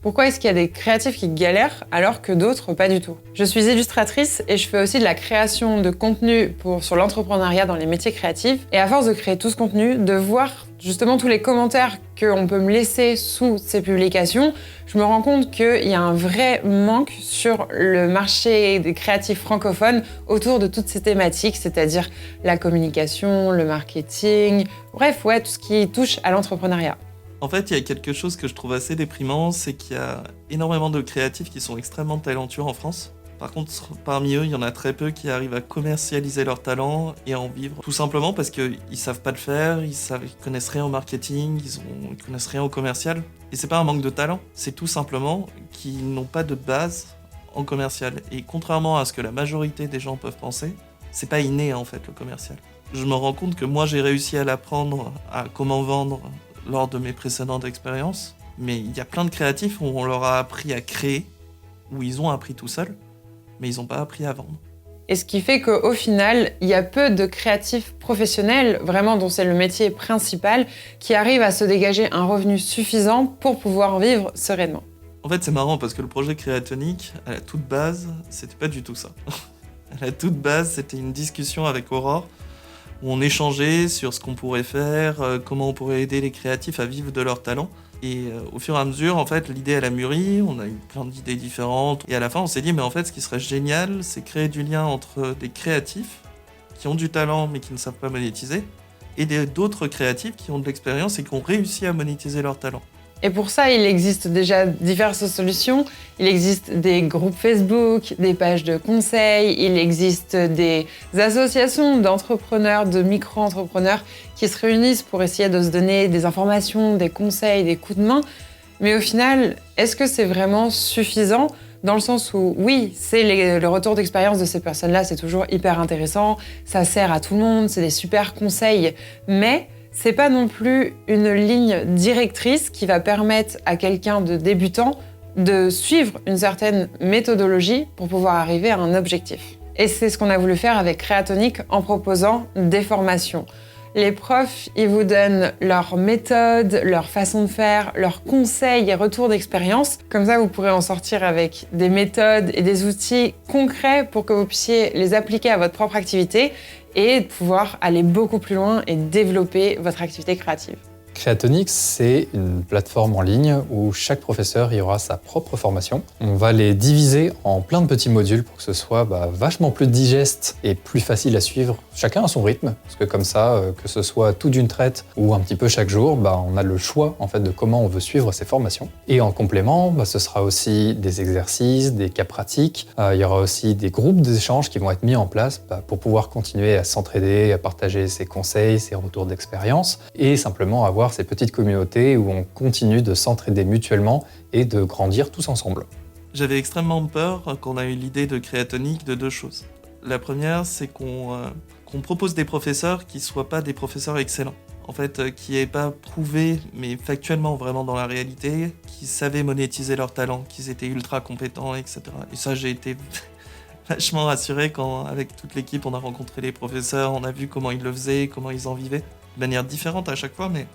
Pourquoi est-ce qu'il y a des créatifs qui galèrent alors que d'autres pas du tout? Je suis illustratrice et je fais aussi de la création de contenu sur l'entrepreneuriat dans les métiers créatifs. Et à force de créer tout ce contenu, de voir justement tous les commentaires qu'on peut me laisser sous ces publications, je me rends compte qu'il y a un vrai manque sur le marché des créatifs francophones autour de toutes ces thématiques, c'est-à-dire la communication, le marketing, bref, tout ce qui touche à l'entrepreneuriat. En fait, il y a quelque chose que je trouve assez déprimant, c'est qu'il y a énormément de créatifs qui sont extrêmement talentueux en France. Par contre, parmi eux, il y en a très peu qui arrivent à commercialiser leur talent et à en vivre. Tout simplement parce qu'ils savent pas le faire, ils connaissent rien au marketing, ils connaissent rien au commercial. Et c'est pas un manque de talent, c'est tout simplement qu'ils n'ont pas de base en commercial. Et contrairement à ce que la majorité des gens peuvent penser, c'est pas inné en fait le commercial. Je me rends compte que moi j'ai réussi à l'apprendre à comment vendre lors de mes précédentes expériences, mais il y a plein de créatifs où on leur a appris à créer, où ils ont appris tout seuls, mais ils n'ont pas appris à vendre. Et ce qui fait qu'au final, il y a peu de créatifs professionnels, vraiment dont c'est le métier principal, qui arrivent à se dégager un revenu suffisant pour pouvoir en vivre sereinement. En fait, c'est marrant parce que le projet Créatonique, à la toute base, c'était pas du tout ça. À la toute base, c'était une discussion avec Aurore, où on échangeait sur ce qu'on pourrait faire, comment on pourrait aider les créatifs à vivre de leur talent. Et au fur et à mesure, en fait, l'idée elle a mûri, on a eu plein d'idées différentes. Et à la fin, on s'est dit, mais en fait, ce qui serait génial, c'est créer du lien entre des créatifs qui ont du talent mais qui ne savent pas monétiser, et d'autres créatifs qui ont de l'expérience et qui ont réussi à monétiser leur talent. Et pour ça, il existe déjà diverses solutions. Il existe des groupes Facebook, des pages de conseils, il existe des associations d'entrepreneurs, de micro-entrepreneurs qui se réunissent pour essayer de se donner des informations, des conseils, des coups de main. Mais au final, est-ce que c'est vraiment suffisant ? Dans le sens où, oui, c'est le retour d'expérience de ces personnes-là, c'est toujours hyper intéressant, ça sert à tout le monde, c'est des super conseils, mais c'est pas non plus une ligne directrice qui va permettre à quelqu'un de débutant de suivre une certaine méthodologie pour pouvoir arriver à un objectif. Et c'est ce qu'on a voulu faire avec Créatonique en proposant des formations. Les profs, ils vous donnent leur méthode, leur façon de faire, leurs conseils et retours d'expérience. Comme ça, vous pourrez en sortir avec des méthodes et des outils concrets pour que vous puissiez les appliquer à votre propre activité et pouvoir aller beaucoup plus loin et développer votre activité créative. Créatonique, c'est une plateforme en ligne où chaque professeur y aura sa propre formation. On va les diviser en plein de petits modules pour que ce soit vachement plus digeste et plus facile à suivre, chacun à son rythme, parce que comme ça, que ce soit tout d'une traite ou un petit peu chaque jour, on a le choix en fait de comment on veut suivre ces formations. Et en complément, ce sera aussi des exercices, des cas pratiques, il y aura aussi des groupes d'échanges qui vont être mis en place pour pouvoir continuer à s'entraider, à partager ses conseils, ses retours d'expérience et simplement avoir ces petites communautés où on continue de s'entraider mutuellement et de grandir tous ensemble. J'avais extrêmement peur quand on a eu l'idée de Créatonique de deux choses. La première, c'est qu'on propose des professeurs qui ne soient pas des professeurs excellents. En fait, qui n'aient pas prouvé, mais factuellement vraiment dans la réalité, qu'ils savaient monétiser leur talent, qu'ils étaient ultra compétents, etc. Et ça, j'ai été vachement rassuré quand, avec toute l'équipe, on a rencontré les professeurs, on a vu comment ils le faisaient, comment ils en vivaient, de manière différente à chaque fois, mais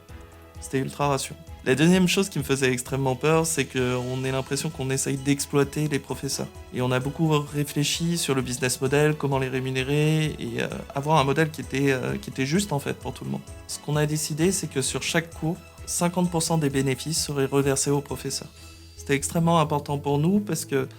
c'était ultra rassurant. La deuxième chose qui me faisait extrêmement peur, c'est qu'on ait l'impression qu'on essaye d'exploiter les professeurs. Et on a beaucoup réfléchi sur le business model, comment les rémunérer et avoir un modèle qui était juste en fait pour tout le monde. Ce qu'on a décidé, c'est que sur chaque cours, 50% des bénéfices seraient reversés aux professeurs. C'était extrêmement important pour nous parce que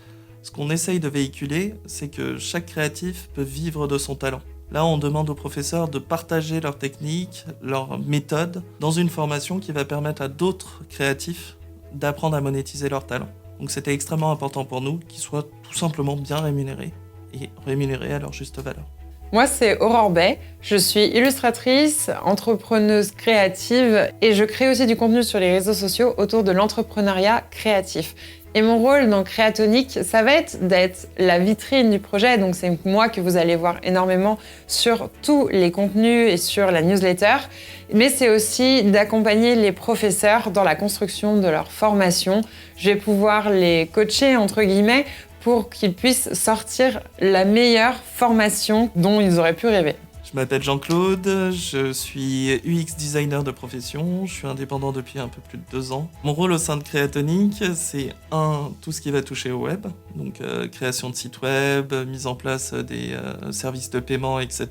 ce qu'on essaye de véhiculer, c'est que chaque créatif peut vivre de son talent. Là, on demande aux professeurs de partager leurs techniques, leurs méthodes, dans une formation qui va permettre à d'autres créatifs d'apprendre à monétiser leur talent. Donc c'était extrêmement important pour nous qu'ils soient tout simplement bien rémunérés et rémunérés à leur juste valeur. Moi, c'est Aurore Bay. Je suis illustratrice, entrepreneuse créative et je crée aussi du contenu sur les réseaux sociaux autour de l'entrepreneuriat créatif. Et mon rôle dans Créatonique, ça va être d'être la vitrine du projet. Donc c'est moi que vous allez voir énormément sur tous les contenus et sur la newsletter. Mais c'est aussi d'accompagner les professeurs dans la construction de leur formation. Je vais pouvoir les coacher, entre guillemets, pour qu'ils puissent sortir la meilleure formation dont ils auraient pu rêver. Je m'appelle Jean-Claude, je suis UX designer de profession, je suis indépendant depuis un peu plus de 2 ans. Mon rôle au sein de Créatonic, c'est tout ce qui va toucher au web, donc création de sites web, mise en place des services de paiement, etc.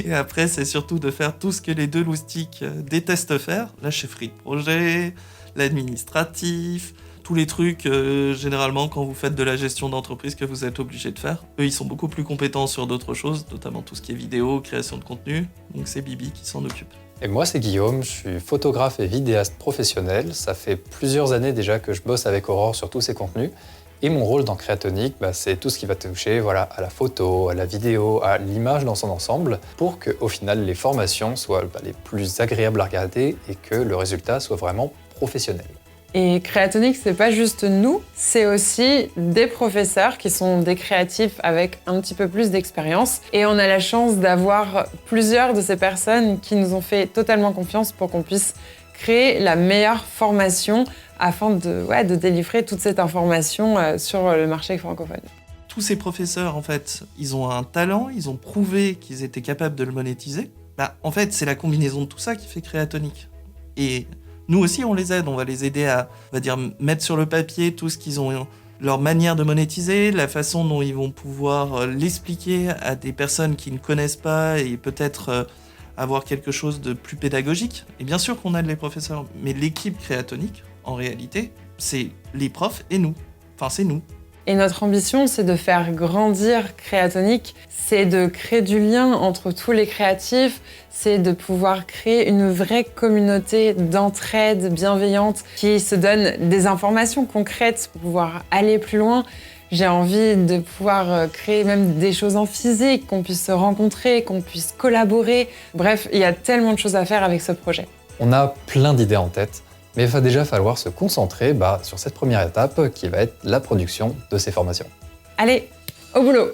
Et après, c'est surtout de faire tout ce que les deux loustiques détestent faire, la chefferie de projet, l'administratif, tous les trucs, généralement, quand vous faites de la gestion d'entreprise que vous êtes obligé de faire. Eux, ils sont beaucoup plus compétents sur d'autres choses, notamment tout ce qui est vidéo, création de contenu. Donc c'est Bibi qui s'en occupe. Et moi, c'est Guillaume, je suis photographe et vidéaste professionnel. Ça fait plusieurs années déjà que je bosse avec Aurore sur tous ces contenus. Et mon rôle dans Créatonic, c'est tout ce qui va toucher à la photo, à la vidéo, à l'image dans son ensemble, pour qu'au final, les formations soient les plus agréables à regarder et que le résultat soit vraiment professionnel. Et Créatonic, c'est pas juste nous, c'est aussi des professeurs qui sont des créatifs avec un petit peu plus d'expérience. Et on a la chance d'avoir plusieurs de ces personnes qui nous ont fait totalement confiance pour qu'on puisse créer la meilleure formation afin de délivrer toute cette information sur le marché francophone. Tous ces professeurs, en fait, ils ont un talent, ils ont prouvé qu'ils étaient capables de le monétiser. En fait, c'est la combinaison de tout ça qui fait Créatonic. Et nous aussi, on les aide, on va les aider à, mettre sur le papier tout ce qu'ils ont, leur manière de monétiser, la façon dont ils vont pouvoir l'expliquer à des personnes qui ne connaissent pas et peut-être avoir quelque chose de plus pédagogique. Et bien sûr qu'on aide les professeurs, mais l'équipe Créatonic, en réalité, c'est les profs et nous. Enfin, c'est nous. Et notre ambition, c'est de faire grandir Créatonic, c'est de créer du lien entre tous les créatifs, c'est de pouvoir créer une vraie communauté d'entraide bienveillante qui se donne des informations concrètes pour pouvoir aller plus loin. J'ai envie de pouvoir créer même des choses en physique, qu'on puisse se rencontrer, qu'on puisse collaborer. Bref, il y a tellement de choses à faire avec ce projet. On a plein d'idées en tête. Mais il va déjà falloir se concentrer sur cette première étape qui va être la production de ces formations. Allez, au boulot!